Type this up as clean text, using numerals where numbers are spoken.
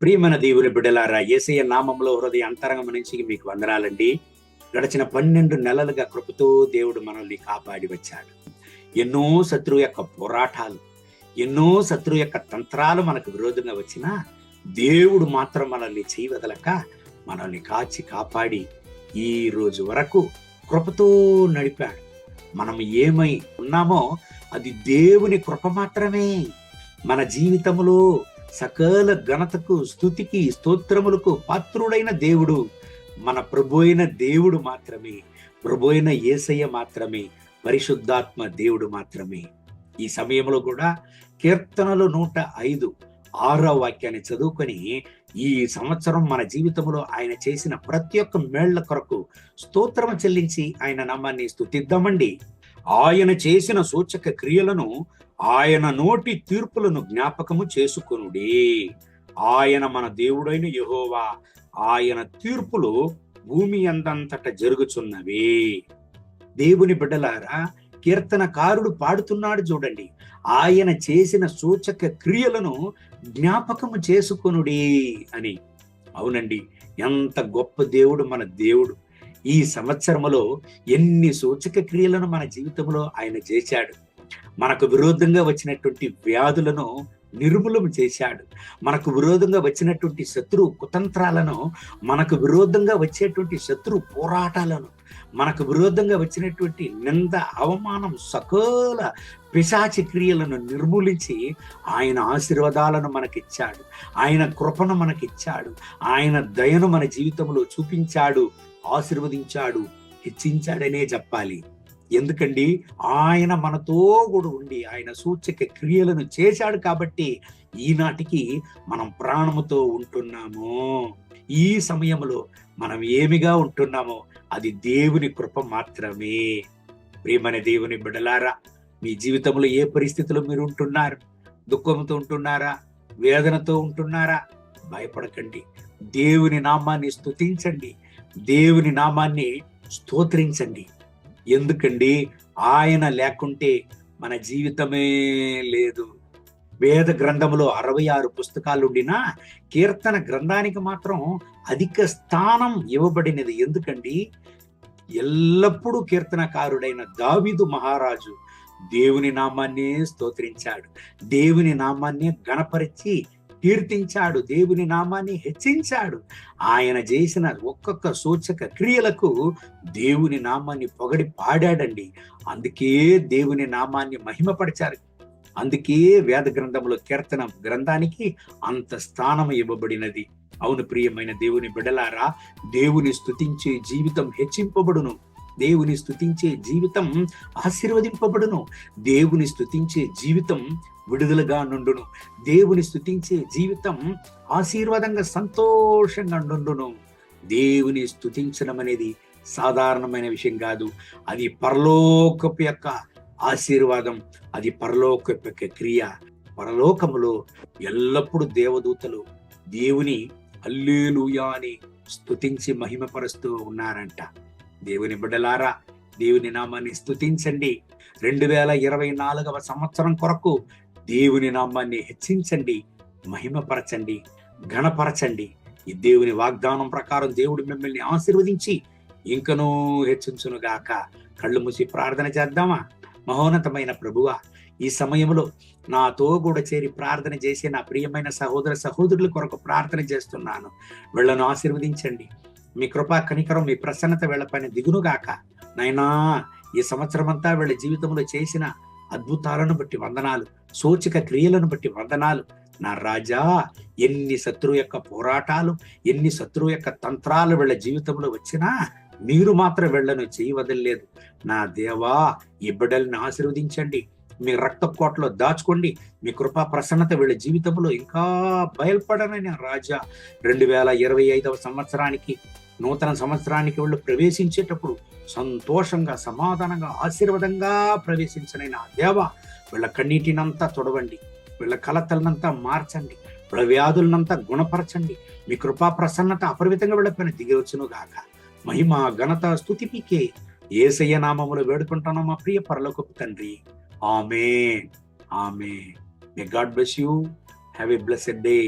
ప్రియమైన దేవుని బిడ్డలారా, యేసయ్య నామములో హృదయ అంతరంగం నుంచి మీకు వందనాలండి. గడిచిన 12 నెలలుగా కృపతో దేవుడు మనల్ని కాపాడి వచ్చాడు. ఎన్నో శత్రువు యొక్క పోరాటాలు, ఎన్నో శత్రువు యొక్క తంత్రాలు మనకు విరోధంగా వచ్చినా దేవుడు మాత్రం మనల్ని చేయవదలక మనల్ని కాచి కాపాడి ఈ రోజు వరకు కృపతో నడిపాడు. మనం ఏమై ఉన్నామో అది దేవుని కృప మాత్రమే. మన జీవితంలో సకల ఘనతకు, స్తుతికి, స్తోత్రములకు పాత్రుడైన దేవుడు మన ప్రభు అయిన దేవుడు మాత్రమే. ప్రభు అయిన యేసయ్య మాత్రమే, పరిశుద్ధాత్మ దేవుడు మాత్రమే. ఈ సమయంలో కూడా కీర్తనలు 105 6వ వాక్యాన్ని చదువుకొని ఈ సంవత్సరం మన జీవితంలో ఆయన చేసిన ప్రతి ఒక్క మేళ్ల కొరకు స్తోత్రం చెల్లించి ఆయన నామాన్ని స్తుతిద్దామండి. ఆయన చేసిన సూచక క్రియలను, ఆయన నోటి తీర్పులను జ్ఞాపకము చేసుకొనుడి. ఆయన మన దేవుడైన యెహోవా, ఆయన తీర్పులు భూమి అందంతట జరుగుచున్నవి. దేవుని బిడ్డలారా, కీర్తనకారుడు పాడుతున్నాడు చూడండి, ఆయన చేసిన సూచక క్రియలను జ్ఞాపకము చేసుకొనుడి అని. అవునండి, ఎంత గొప్ప దేవుడు మన దేవుడు. ఈ సంవత్సరములో ఎన్ని సూచక క్రియలను మన జీవితంలో ఆయన చేశాడు. మనకు విరోధంగా వచ్చినటువంటి వ్యాధులను నిర్మూలన చేశాడు. మనకు విరోధంగా వచ్చినటువంటి శత్రు కుతంత్రాలను, మనకు విరోధంగా వచ్చేటువంటి శత్రు పోరాటాలను, మనకు విరోధంగా వచ్చినటువంటి నింద, అవమానం, సకల పిశాచి క్రియలను నిర్మూలించి ఆయన ఆశీర్వాదాలను మనకిచ్చాడు. ఆయన కృపను మనకిచ్చాడు. ఆయన దయను మన జీవితంలో చూపించాడు, ఆశీర్వదించాడు, హెచ్చించాడనే చెప్పాలి. ఎందుకండి, ఆయన మనతో కూడా ఉండి ఆయన సూచక క్రియలను చేశాడు కాబట్టి ఈనాటికి మనం ప్రాణముతో ఉంటున్నాము. ఈ సమయంలో మనం ఏమిగా ఉంటున్నామో అది దేవుని కృప మాత్రమే. ప్రియమైన దేవుని బిడ్డలారా, మీ జీవితంలో ఏ పరిస్థితిలో మీరు ఉంటున్నారు? దుఃఖంతో ఉంటున్నారా? వేదనతో ఉంటున్నారా? భయపడకండి. దేవుని నామాన్ని స్తుతించండి, దేవుని నామాన్ని స్తోత్రించండి. ఎందుకండి, ఆయన లేకుంటే మన జీవితమే లేదు. వేద గ్రంథంలో 66 పుస్తకాలు ఉండినా కీర్తన గ్రంథానికి మాత్రం అధిక స్థానం ఇవ్వబడినది. ఎందుకండి, ఎల్లప్పుడూ కీర్తనకారుడైన దావీదు మహారాజు దేవుని నామాన్నే స్తోత్రించాడు, దేవుని నామాన్నే గణపరిచి కీర్తించాడు, దేవుని నామాన్ని హెచ్చించాడు. ఆయన చేసిన ఒక్కొక్క సూచక క్రియలకు దేవుని నామాన్ని పొగడి పాడాడండి. అందుకే దేవుని నామాన్ని మహిమపరిచారు. అందుకే వేద గ్రంథంలో కీర్తన గ్రంథానికి అంత స్థానం ఇవ్వబడినది. అవును ప్రియమైన దేవుని బిడ్డలారా, దేవుని స్తుతించే జీవితం హెచ్చింపబడును, దేవుని స్తుతించే జీవితం ఆశీర్వదింపబడును, దేవుని స్తుతించే జీవితం విడుదలగా నుండును, దేవుని స్తుతించే జీవితం ఆశీర్వాదంగా సంతోషంగా నుండును. దేవుని స్తుతించడం అనేది సాధారణమైన విషయం కాదు. అది పరలోకపు యొక్క ఆశీర్వాదం, అది పరలోకపు యొక్క క్రియ. పరలోకములో ఎల్లప్పుడూ దేవదూతలు దేవుని హల్లెలూయా అని స్తుతించి మహిమపరుస్తూ ఉన్నారంట. దేవుని బిడ్డలారా, దేవుని నామాన్ని స్తుతించండి. 2024వ సంవత్సరం కొరకు దేవుని నామాన్ని హెచ్చించండి, మహిమపరచండి, ఘనపరచండి. ఈ దేవుని వాగ్దానం ప్రకారం దేవుడు మిమ్మల్ని ఆశీర్వదించి ఇంకనూ హెచ్చించును గాక. కళ్ళు మూసి ప్రార్థన చేద్దామా? మహోన్నతమైన ప్రభువా, ఈ సమయంలో నాతో కూడా చేరి ప్రార్థన చేసి నా ప్రియమైన సహోదర సహోదరుల కొరకు ప్రార్థన చేస్తున్నాను. వీళ్ళను ఆశీర్వదించండి. మీ కృపా కనికరం, మీ ప్రసన్నత వీళ్ళపైన దిగునుగాక. నైనా ఈ సంవత్సరం అంతా వీళ్ళ జీవితంలో చేసిన అద్భుతాలను బట్టి వందనాలు, సూచక క్రియలను బట్టి వందనాలు. నా రాజా, ఎన్ని శత్రువు యొక్క పోరాటాలు, ఎన్ని శత్రువు యొక్క తంత్రాలు వీళ్ళ జీవితంలో వచ్చినా మీరు మాత్రం వీళ్ళను చేయవదలేదు. నా దేవా, ఈ బిడ్డలను ఆశీర్వదించండి, మీ రక్త కోటలో దాచుకోండి. మీ కృపా ప్రసన్నత వీళ్ళ జీవితంలో ఇంకా బయల్పడనని రాజా. 2025వ సంవత్సరానికి, నూతన సంవత్సరానికి వీళ్ళు ప్రవేశించేటప్పుడు సంతోషంగా, సమాధానంగా, ఆశీర్వాదంగా ప్రవేశించని నా దేవా, వీళ్ళ కన్నీటినంతా తొడవండి, వీళ్ళ కలతలనంతా మార్చండి, వీళ్ళ వ్యాధులనంతా గుణపరచండి. మీ కృపా ప్రసన్నత అపరిమితంగా వీళ్ళపైన దిగివచ్చును గాక. మహిమ ఘనత స్తుతిపికే యేసయ్య నామములో వేడుకుంటున్నాం మా ప్రియ పరలోకపు తండ్రి. Amen, amen. May God bless you. Have a blessed day.